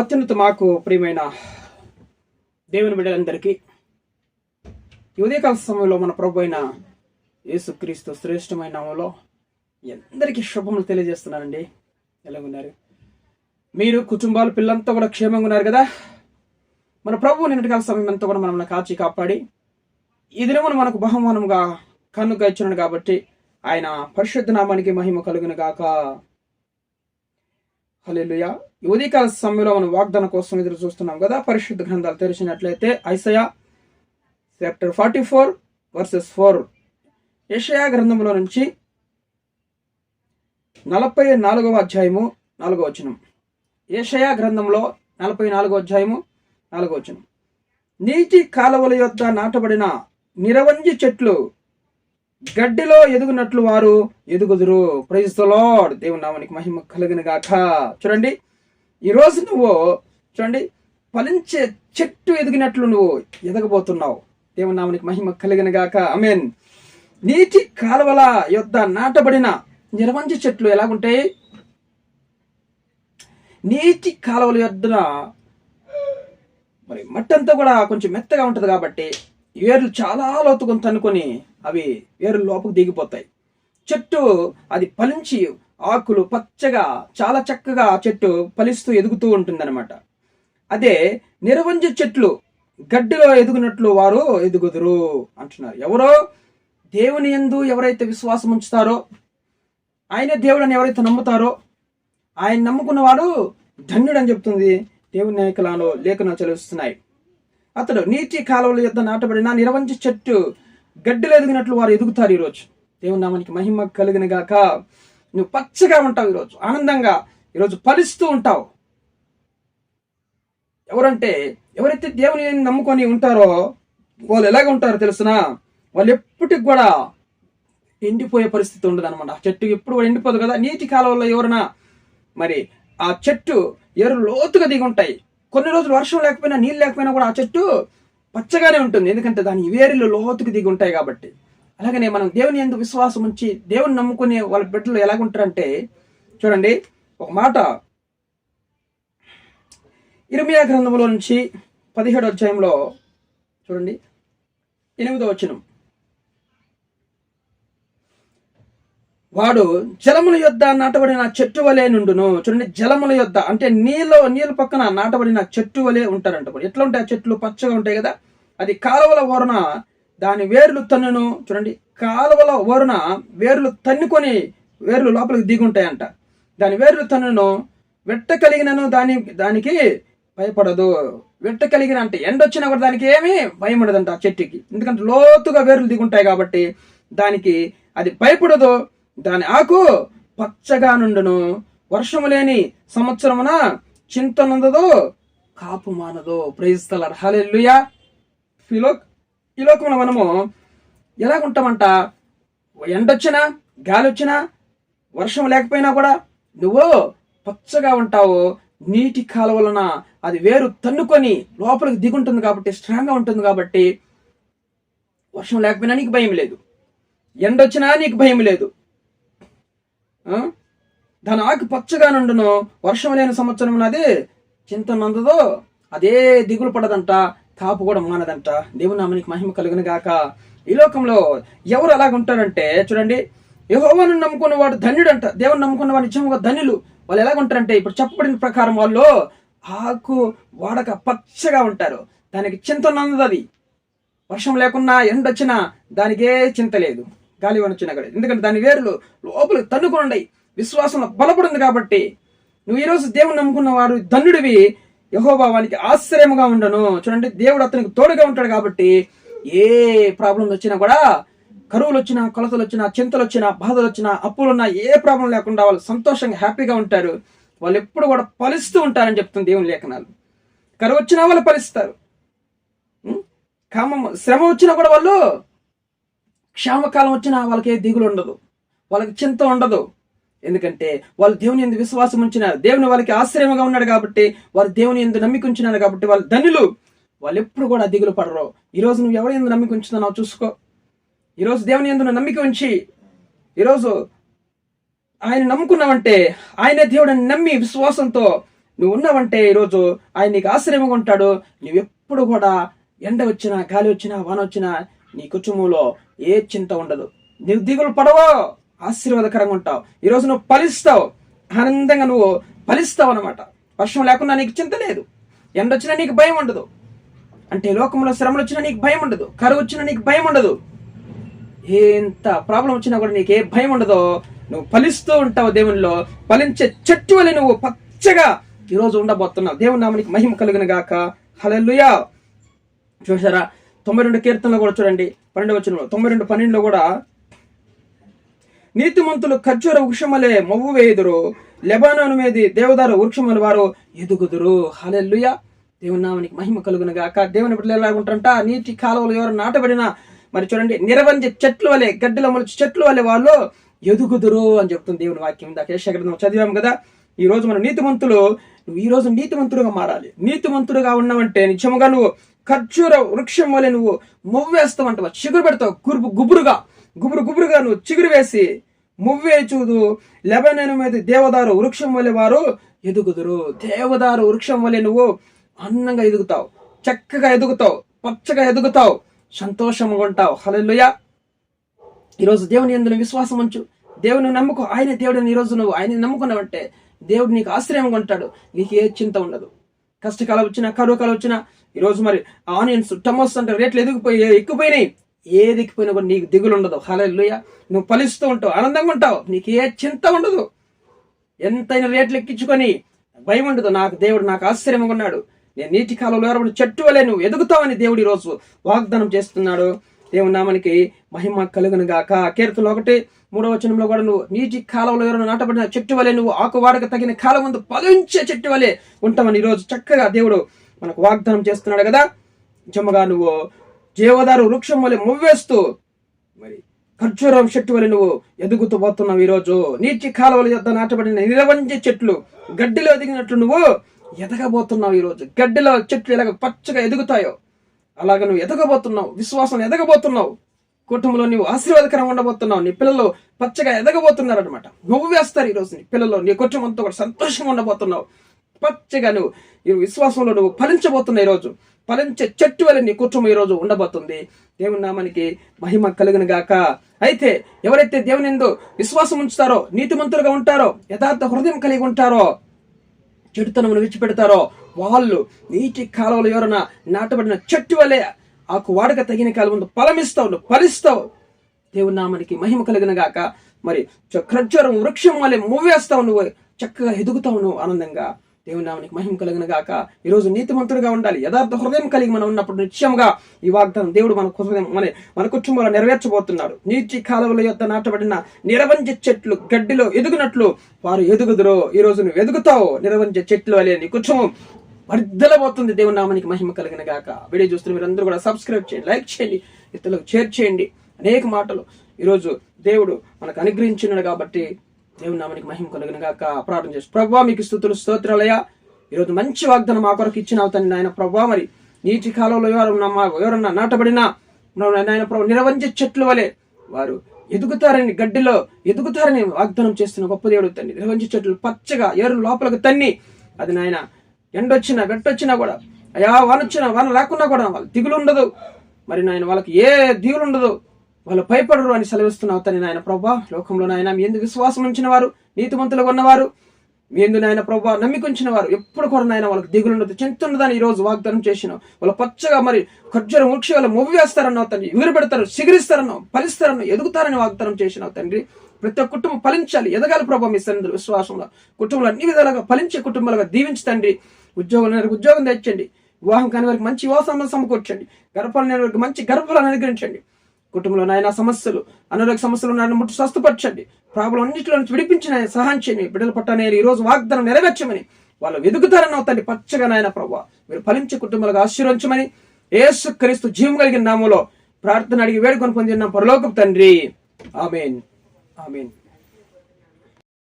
అత్యున్నత మాకు ప్రియమైన దేవుని బిడ్డలందరికీ ఈ ఉదయకాల సమయంలో మన ప్రభు అయిన యేసుక్రీస్తు శ్రేష్టమైన నామములో అందరికీ శుభములు తెలియజేస్తున్నానండి. ఎలాగున్నారు మీరు? కుటుంబాలు, పిల్లలంతా కూడా క్షేమంగా ఉన్నారు కదా? మన ప్రభు నిన్నటి కాల సమయం అంతా కూడా మనల్ని కాచి కాపాడి ఈ దినమును మనకు బహుమానంగా కన్నుగా ఇచ్చినాడు కాబట్టి ఆయన పరిశుద్ధ నామానికి మహిమ కలుగును గాక. హల్లెలూయా. ఈ ఉదయకాల సమయంలో మనం వాగ్దానం కోసం ఎదురు చూస్తున్నాం కదా. పరిశుద్ధ గ్రంథాలు తెరిచినట్లయితే యెషయా చాప్టర్ 44 వర్సెస్ 4, యెషయా గ్రంథంలో నుంచి 44వ అధ్యాయము 4వ వచనం. యెషయా గ్రంథంలో 44వ అధ్యాయము 4వ వచనం. నీటి కాలువల యొద్ద నాటబడిన నిరవంజి చెట్లు గడ్డిలో ఎదుగునట్లు వారు ఎదుగుదురు. Praise the lord. దేవుని నామానికి మహిమ కలుగును గాక. చూడండి, ఈరోజు నువ్వు చూడండి ఫలించే చెట్టు ఎదిగినట్లు నువ్వు ఎదగబోతున్నావు. దేవుని నామానికి మహిమ కలుగును గాక. ఆమేన్. నీటి కాలువల యొద్ద నాటబడిన నిరవంజి చెట్లు ఎలాగుంటాయి? నీటి కాలువల యొద్ద మరి మట్టి అంతా కూడా కొంచెం మెత్తగా ఉంటుంది కాబట్టి వేర్లు చాలా లోతుగా తన్నుకొని అవి వేర్లు లోపలికి దిగిపోతాయి. చెట్టు అది ఫలించి ఆకులు పచ్చగా చాలా చక్కగా చెట్టు ఫలిస్తూ ఎదుగుతూ ఉంటుందన్నమాట. అదే నిరవంజి చెట్లు గడ్డిలో ఎదుగునట్లు వారు ఎదుగుదురు అంటున్నారు. ఎవరో దేవుని యందు ఎవరైతే విశ్వాసం ఉంచుతారో, ఆయనే దేవుడని ఎవరైతే నమ్ముతారో, ఆయన నమ్ముకున్న వాడు ధన్యుడు అని చెప్తుంది దేవుని నాయకులలో లేఖనాలు చదివిస్తున్నాయి. అతడు నీటి కాలువల యొద్ద నాటబడిన నిరవంజి చెట్టు గడ్డిలో ఎదిగినట్లు వారు ఎదుగుతారు. ఈరోజు దేవుని నామానికి మహిమ కలిగిన గాక. నువ్వు పచ్చగా ఉంటావు, ఈరోజు ఆనందంగా ఈరోజు ఫలిస్తూ ఉంటావు. ఎవరైతే దేవుని నమ్ముకొని ఉంటారో వాళ్ళు ఎలాగ ఉంటారో తెలుసునా? వాళ్ళు ఎప్పటికి కూడా ఎండిపోయే పరిస్థితి ఉండదు అనమాట. ఆ చెట్టు ఎప్పుడు కూడా ఎండిపోదు కదా. నీటి కాలువల్లో ఎవరైనా మరి ఆ చెట్టు ఎరు లోతుగా దిగి ఉంటాయి. కొన్ని రోజులు వర్షం లేకపోయినా నీళ్ళు లేకపోయినా కూడా ఆ చెట్టు పచ్చగానే ఉంటుంది, ఎందుకంటే దాని వేరులు లోతుకు దిగి ఉంటాయి కాబట్టి. అలాగనే మనం దేవుని యందు విశ్వాసం ఉంచి దేవుని నమ్ముకునే వాళ్ళ బిడ్డలు ఎలాగుంటారంటే, చూడండి ఒక మాట ఇర్మీయా గ్రంథంలో నుంచి 17వ అధ్యాయంలో చూడండి 8వ వచనం. వాడు జలముల యొద్ద నాటబడిన చెట్టు వలె నుండును. చూడండి, జలముల యొద్ద అంటే నీళ్ళ పక్కన నాటబడిన చెట్టు వలె ఉంటారంట. ఎట్లా ఉంటాయి ఆ చెట్లు? పచ్చగా ఉంటాయి కదా. అది కాలువల ఓరన దాని వేర్లు తన్నును. చూడండి, కాలువల ఓరన వేర్లు తన్నుకొని వేర్లు లోపలికి దిగి ఉంటాయంట. దాని వేర్లు తన్నును. వెట్ట కలిగినను దానికి భయపడదు. వెట్ట కలిగిన అంటే ఎండొచ్చినా కూడా దానికి ఏమీ భయం ఉండదంట ఆ చెట్టుకి, ఎందుకంటే లోతుగా వేర్లు దిగుంటాయి కాబట్టి దానికి అది భయపడదు. దాని ఆకు పచ్చగా నుండును. వర్షము లేని సంవత్సరమున చింత నందదు, కాపు మానదు. Praise the Lord. హల్లెలూయా. ఈ లోకంలో మనము ఎలాగుంటామంట? ఎండొచ్చినా గాలి వచ్చినా వర్షం లేకపోయినా కూడా నువ్వు పచ్చగా ఉంటావు. నీటి కాలువలన అది వేరు తన్నుకొని లోపలికి దిగుంటుంది కాబట్టి, స్ట్రాంగ్గా ఉంటుంది కాబట్టి వర్షం లేకపోయినా నీకు భయం లేదు, ఎండొచ్చినా నీకు భయం లేదు. దాని ఆకు పచ్చగా నుండును. వర్షం లేని సంవత్సరం అది చింత నందదో, అదే దిగులు పడదంట, కాపు కూడా మానదంట. దేవుని నామానికి మహిమ కలుగును గాక. ఈ లోకంలో ఎవరు అలాగుంటారంటే, చూడండి, యెహోవాను నమ్ముకున్న వాడు ధన్యుడంట. దేవుని నమ్ముకున్న వాడు నిజంగా ధన్యులు. వాళ్ళు ఎలాగుంటారంటే ఇప్పుడు చెప్పబడిన ప్రకారం వాళ్ళు ఆకు వాడక పచ్చగా ఉంటారు. దానికి చింత నందదు. అది వర్షం లేకున్నా ఎండొచ్చినా దానికే చింత లేదు, గాలి వచ్చినా కూడా, ఎందుకంటే దాని వేర్లు లోపలికి తన్నుకొని ఉన్నాయి. విశ్వాసంలో బలపడింది కాబట్టి నువ్వు ఈరోజు దేవుని నమ్ముకున్న వాడు ధన్యుడివి. యెహోవా వానికి ఆశ్చర్యముగా ఉండను. చూడండి, దేవుడు అతనికి తోడుగా ఉంటాడు కాబట్టి ఏ ప్రాబ్లం వచ్చినా కూడా, కరువులు వచ్చినా, కొలతలు వచ్చినా, చింతలు వచ్చినా, బాధలు వచ్చినా, అప్పులున్నా ఏ ప్రాబ్లం లేకుండా వాళ్ళు సంతోషంగా హ్యాపీగా ఉంటారు. వాళ్ళు ఎప్పుడు కూడా ఫలిస్తూ ఉంటారని చెప్తుంది దేవుని లేఖనాలు. కరువు వచ్చినా వాళ్ళు ఫలిస్తారు. శ్రమ వచ్చినా కూడా వాళ్ళు, క్షామకాలం వచ్చినా వాళ్ళకి ఏ దిగులు ఉండదు, వాళ్ళకి చింత ఉండదు. ఎందుకంటే వాళ్ళు దేవుని యందు విశ్వాసం ఉంచినారు. దేవుని వాళ్ళకి ఆశ్చర్యంగా ఉన్నాడు కాబట్టి, వారు దేవుని యందు నమ్మిక ఉంచినారు కాబట్టి వాళ్ళు ధన్యులు. వాళ్ళు ఎప్పుడు కూడా దిగులు పడరు. ఈరోజు నువ్వు ఎవరి యందు నమ్మిక ఉంచుతున్నావు చూసుకో. ఈరోజు దేవుని యందు నమ్మిక ఉంచి ఈరోజు ఆయన నమ్ముకున్నావంటే, ఆయనే దేవుడని నమ్మి విశ్వాసంతో నువ్వు ఉన్నావంటే ఈరోజు ఆయన నీకు ఆశ్రయంగా ఉంటాడు. నువ్వెప్పుడు కూడా ఎండ వచ్చినా, గాలి వచ్చినా, వాన వచ్చినా నీ కుటుంబంలో ఏ చింత ఉండదు. నువ్వు దిగులు పడవో, ఆశీర్వాదకరంగా ఉంటావు. ఈరోజు నువ్వు ఫలిస్తావు, ఆనందంగా నువ్వు ఫలిస్తావు అనమాట. వర్షం లేకుండా నీకు చింత లేదు, ఎండ వచ్చినా నీకు భయం ఉండదు. అంటే లోకంలో శ్రమలు వచ్చినా నీకు భయం ఉండదు, కరువు వచ్చినా నీకు భయం ఉండదు, ఎంత ప్రాబ్లం వచ్చినా కూడా నీకు ఏ భయం ఉండదో. నువ్వు ఫలిస్తూ ఉంటావు దేవునిలో. ఫలించే చెట్టు వలె నువ్వు పచ్చగా ఈరోజు ఉండబోతున్నావు. దేవుని నామానికి మహిమ కలుగును గాక. హల్లెలూయా. చూసారా, 92 కీర్తనలు కూడా చూడండి, 12వ వచనంలో, 92:12లో కూడా, నీతిమంతులు ఖర్జూర వృక్షం వలె మొవ్వు వేయుదురు, లెబానోను మీది దేవదారు వృక్షం వలె వారు ఎదుగుదురు. హల్లెలూయా. దేవుని నామానికి మహిమ కలుగును గాక. దేవుని బిడ్డలు ఎలా ఉంటారంట, నీటి కాలువలు ఎవరు నాటబడిన మరి చూడండి నిరవంజ చెట్లు వలె, గడ్డిలో మొలిచి చెట్లు వలె వాళ్ళు ఎదుగుదురు అని చెప్తుంది దేవుని వాక్యం. ఇందాక యెషయా గ్రంథం చదివాము కదా. ఈ రోజు మన నీతిమంతులు, నువ్వు ఈ రోజు నీతిమంతుడుగా మారాలి. నీతిమంతుడుగా ఉన్నావంటే నిజముగా నువ్వు ఖర్జూర వృక్షం వలె నువ్వు మొవ్వేస్తావంట, చిగురు పెడతావు. గుబురుగా నువ్వు చిగురు వేసి మువ్వేచూదు. లెబానోను మీద దేవదారు వృక్షం వలె వారు ఎదుగుదురు. దేవదారు వృక్షం వలె నువ్వు అందంగా ఎదుగుతావు, చక్కగా ఎదుగుతావు, పచ్చగా ఎదుగుతావు, సంతోషంగా ఉంటావు. హల్లెలూయా. ఈరోజు దేవుని యందు విశ్వాసం ఉంచు, దేవుని నమ్ముకో. ఆయన దేవుడిని ఈరోజు నువ్వు ఆయన నమ్ముకున్నావంటే దేవుడు నీకు ఆశ్రయంగా ఉంటాడు. నీకు ఏ చింత ఉండదు. కష్టకాలం వచ్చినా, కరువు కాలం వచ్చినా, ఈరోజు మరి ఆనియన్స్, టమోస్ అంటే రేట్లు ఎక్కువైనాయి. ఏది ఎక్కిపోయినా కూడా నీకు దిగులు ఉండదు. హల్లెలూయా. నువ్వు ఫలిస్తూ ఉంటావు, ఆనందంగా ఉంటావు, నీకు ఏ చింత ఉండదు. ఎంతైనా రేట్లు ఎక్కించుకొని భయం ఉండదు. నాకు దేవుడు నాకు ఆశ్చర్యంగా ఉన్నాడు, నేను నీటి కాలంలో ఎవరు చెట్టు వలె నువ్వు ఎదుగుతావని దేవుడు ఈరోజు వాగ్దానం చేస్తున్నాడు. దేవుని నామానికి మహిమ కలుగును గాక. కీర్తనలు 1:3 వచనంలో కూడా, నువ్వు నీటి కాలంలో ఎవరైనా నాటబడిన చెట్టు వలె నువ్వు ఆకువాడక తగిన కాలం ముందు ఫలించే చెట్టు వలె ఉంటామని ఈరోజు చక్కగా దేవుడు మనకు వాగ్దానం చేస్తున్నాడు కదా. నిజముగా నువ్వు దేవదారు వృక్షం వలె మువ్వేస్తూ మరి ఖర్జూరం చెట్టు వలె నువ్వు ఎదుగుతూ పోతున్నావు. ఈరోజు నీటి కాలువల యొద్ద నాటబడిన నిరవంజి చెట్లు గడ్డిలో ఎదిగినట్లు నువ్వు ఎదగబోతున్నావు. ఈరోజు గడ్డిలో చెట్లు ఎలాగ పచ్చగా ఎదుగుతాయో అలాగ నువ్వు ఎదగబోతున్నావు. విశ్వాసం ఎదగబోతున్నావు. కుటుంబంలో నువ్వు ఆశీర్వాదకరంగా ఉండబోతున్నావు. నీ పిల్లలు పచ్చగా ఎదగబోతున్నారు అనమాట. నువ్వు వేస్తారు ఈరోజు నీ పిల్లలు, నీ కుటుంబంతో కూడా సంతోషంగా ఉండబోతున్నావు. పచ్చగా నువ్వు ఈ విశ్వాసంలో నువ్వు ఫలించబోతున్నావు. ఈరోజు ఫలించే చెట్టు వలె నీ కుటుంబం ఈరోజు ఉండబోతుంది. దేవుని నామానికి మహిమ కలుగును గాక. అయితే ఎవరైతే దేవుని యందు విశ్వాసం ఉంచుతారో, నీతిమంతులుగా ఉంటారో, యథార్థ హృదయం కలిగి ఉంటారో, చెడుతనమును విడిచిపెడతారో వాళ్ళు నీటి కాలంలో ఎవరైనా నాటబడిన చెట్టు వలె ఆకు వాడక తగిన కాలం ముందు ఫలిస్తావు. దేవుని నామానికి మహిమ కలిగిన గాక. మరి ఖర్జూరం వృక్షం వలె మువ్వేస్తావు, నువ్వు చక్కగా ఎదుగుతావు, నువ్వు ఆనందంగా. దేవుని నామానికి మహిమ కలిగిన గాక. ఈరోజు నీతిమంతుడుగా ఉండాలి, యథార్థ హృదయం కలిగి మనం ఉన్నప్పుడు నిశ్చయంగా ఈ వాగ్దానం దేవుడు మన హృదయం మన కుటుంబంలో నెరవేర్చబోతున్నాడు. నీటి కాలువల యొద్ద నాటబడిన నిరవంజ చెట్లు గడ్డిలో ఎదుగునట్లు వారు ఎదుగుదురు. ఈరోజు నువ్వు ఎదుగుతావు నిరవంజ చెట్లు వలె. నీ కుటుంబం వర్ధలబోతుంది. దేవుని నామానికి మహిమ కలిగిన గాక. వీడియో చూస్తున్న మీరందరూ కూడా సబ్స్క్రైబ్ చేయండి, లైక్ చేయండి, ఇతరులకు షేర్ చేయండి. అనేక మాటలు ఈరోజు దేవుడు మనకు అనుగ్రహించినాడు కాబట్టి దేవుని నామానికి మహిమ కలుగును గాక. ప్రార్థన చేసి, ప్రభువా మీకు స్తుతులు స్తోత్రాలయ్యా. ఈరోజు మంచి వాగ్దానం మా కొరకు ఇచ్చిన అవుతాను నాయన ప్రభువా. మరి నీటి కాలంలో ఎవరన్నా నాటబడిన నాయన ప్రభు నిరవంజ చెట్లు వలె వారు ఎదుగుతారని, గడ్డిలో ఎదుగుతారని వాగ్దానం చేస్తున్న గొప్ప దేవుడు తండ్రి. నిరవంజ చెట్లు పచ్చగా ఏరు లోపలికి తన్ని, అది నాయన ఎండొచ్చినా వెట్టొచ్చినా కూడా, అయా వాన రాకున్నా కూడా వాళ్ళు దిగులు ఉండదు. మరి నాయన వాళ్ళకి ఏ దిగులు ఉండదు, వాళ్ళు భయపడరు అని సెలవిస్తున్నావు తని నాయన ప్రభా. లోకంలో నాయన మీ ఎందుకు విశ్వాసం ఉంచిన వారు, నీతిమంతులుగా ఉన్నవారు, మీ ఎందుకు నాయన ప్రభా నమ్మికుంచిన వారు ఎప్పుడు కూడా నాయన వాళ్ళకి దిగులు ఉండదు, చెందుతున్నదని ఈ రోజు వాగ్దానం చేసినావు. వాళ్ళు పచ్చగా మరి ఖర్జూరం వృక్షం వల్ల మువ్వేస్తారన్నావు తండ్రి, ఎగురుపెడతారు, సిగిరిస్తారన్నావు, ఫలిస్తారన్నావు, ఎదుగుతారని వాగ్దానం చేసినావు తండ్రి. ప్రతి ఒక్క కుటుంబం ఫలించాలి, ఎదగాలి ప్రభా మీ సన్నిధిలో విశ్వాసంలో. కుటుంబంలో అన్ని విధాలుగా ఫలించే కుటుంబాలుగా దీవించి తండ్రి. ఉద్యోగం తెచ్చండి, వివాహం కాని వారికి మంచి వివాహం సమకూర్చండి, గర్భాలు లేని వారికి మంచి గర్భాలను అనుగ్రహించండి. కుటుంబంలో నాయన సమస్యలు, అనారోగ్య సమస్యలు నాయన ముట్టు స్వస్థపరచండి. ప్రాబ్లం అన్నింటిలో నుంచి విడిపించిన సహాయం చేయండి. బిడ్డల పట్ల ఈ రోజు వాగ్దానం నెరవేర్చమని, వాళ్ళు ఎదుగుతారని అవుతండి పచ్చగా నాయన ప్రభావ. మీరు ఫలించే కుటుంబాలుగా ఆశీర్వదించమని యేసుక్రీస్తు జీవం కలిగిన నామములో ప్రార్థన అడిగి వేడుకొని పొందిన పరలోకపు తండ్రి. ఆమేన్. ఆమేన్.